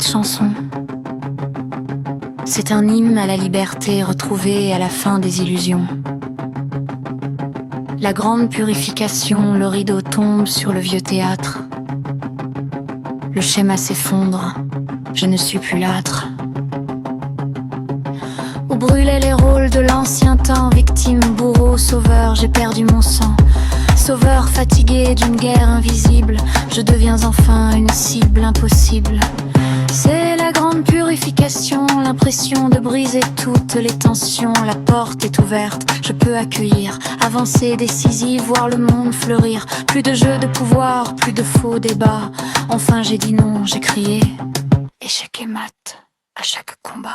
cette chanson. C'est un hymne à la liberté retrouvée à la fin des illusions. La grande purification, le rideau tombe sur le vieux théâtre. Le schéma s'effondre, je ne suis plus l'âtre. Où brûlaient les rôles de l'ancien temps, victime, bourreau, sauveur, j'ai perdu mon sang. Sauveur fatigué d'une guerre invisible, je deviens enfin une cible impossible. C'est la grande purification, l'impression de briser toutes les tensions. La porte est ouverte, je peux accueillir, avancer décisive, voir le monde fleurir. Plus de jeux de pouvoir, plus de faux débats. Enfin j'ai dit non, j'ai crié échec et mat à chaque combat.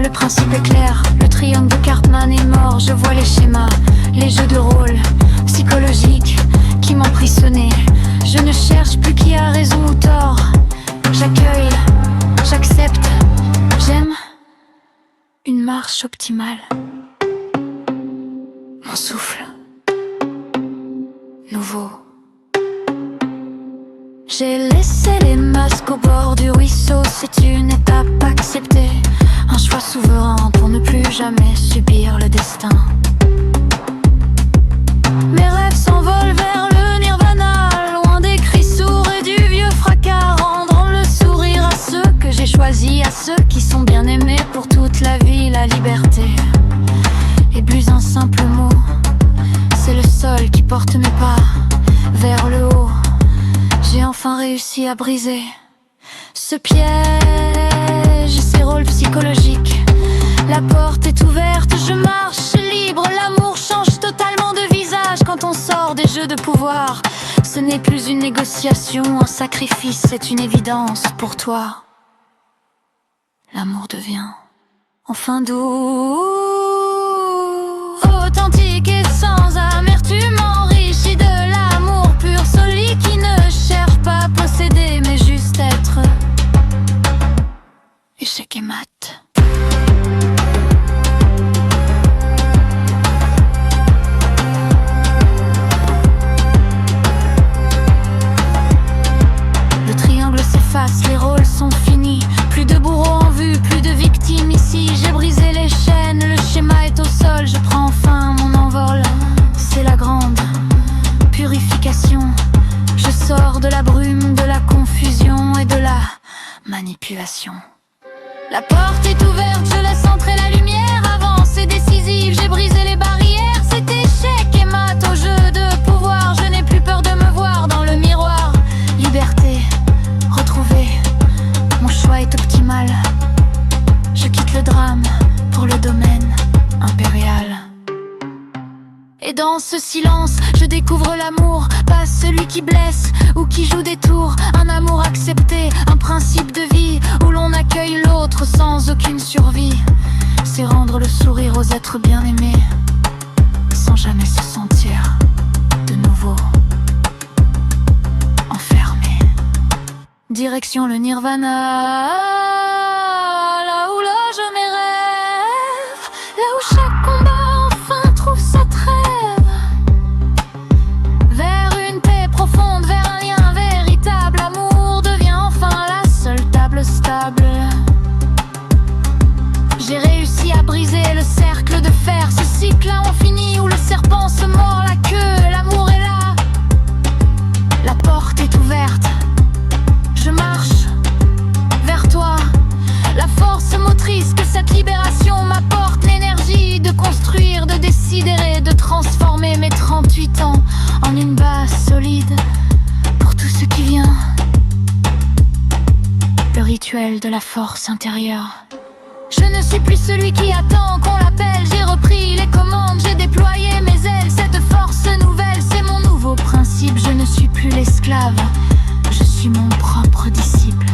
Le principe est clair, le triangle de Cartman est mort. Je vois les schémas, les jeux de rôle psychologiques qui m'emprisonnaient. Je ne cherche plus qui a raison ou tort. J'accueille, j'accepte, j'aime une marche optimale. Mon souffle nouveau. J'ai laissé les masques au bord du ruisseau. C'est une étape acceptée, un choix souverain pour ne plus jamais subir le destin. Mes rêves s'envolent vers le nirvana, loin des cris sourds et du vieux fracas. Rendre le sourire à ceux que j'ai choisis, à ceux qui sont bien aimés pour toute la vie. La liberté est plus un simple mot, c'est le sol qui porte mes pas vers le haut. J'ai enfin réussi à briser ce piège, ces rôles psychologiques. La porte est ouverte, je marche libre. L'amour change totalement de visage quand on sort des jeux de pouvoir. Ce n'est plus une négociation, un sacrifice, c'est une évidence pour toi. L'amour devient enfin doux, authentique et sans amertume, enrichi de l'amour pur, solide qui ne cherche pas à posséder mais juste être échec et mat. Le triangle s'efface, les rôles sont finis. Plus de bourreaux en vue, plus de victimes ici. J'ai brisé les chaînes, le schéma est au sol. Je prends enfin mon envol, c'est la grande purification. Je sors de la brume, de la confusion et de la manipulation. La porte est ouverte, je laisse entrer la lumière. Avancée décisive, j'ai brisé les barrières. C'est échec et mat au jeu de pouvoir. Je n'ai plus peur de me voir dans le miroir. Liberté retrouvée, mon choix est optimal. Je quitte le drame pour le domaine impérial. Et dans ce silence, je découvre l'amour, pas celui qui blesse ou qui joue des tours. Un amour accepté, un principe de vie où l'on accueille l'autre sans aucune survie. C'est rendre le sourire aux êtres bien-aimés sans jamais se sentir de nouveau enfermé. Direction le nirvana, là où loge mes rêves, là où chaque combat enfin trouve sa trêve. Vers une paix profonde, vers un lien véritable. L'amour devient enfin la seule table stable. J'ai réussi à briser le cercle de fer, ce cycle infini où le serpent se mord la queue. L'amour est là, la porte est ouverte. Je marche vers toi, la force motrice que cette libération m'apporte. L'énergie de construire, de décider, de transformer mes 38 ans en une base solide pour tout ce qui vient. Le rituel de la force intérieure. Je ne suis plus celui qui attend qu'on l'appelle. J'ai repris les commandes, j'ai déployé mes ailes. Cette force nouvelle, c'est mon nouveau principe. Je ne suis plus l'esclave, je suis mon propre disciple.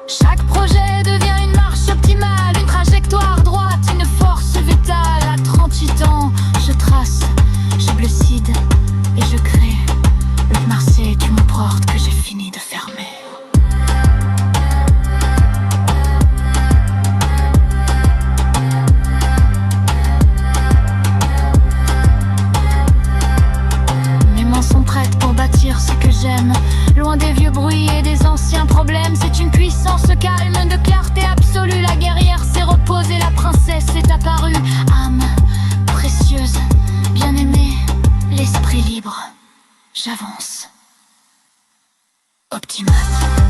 Chaque projet devient une marche optimale, une trajectoire droite, une force vitale. À 38 ans, je trace, je glucide et je crée. Le Marseille est une porte que j'ai fini de fermer. j'avance. Optimal.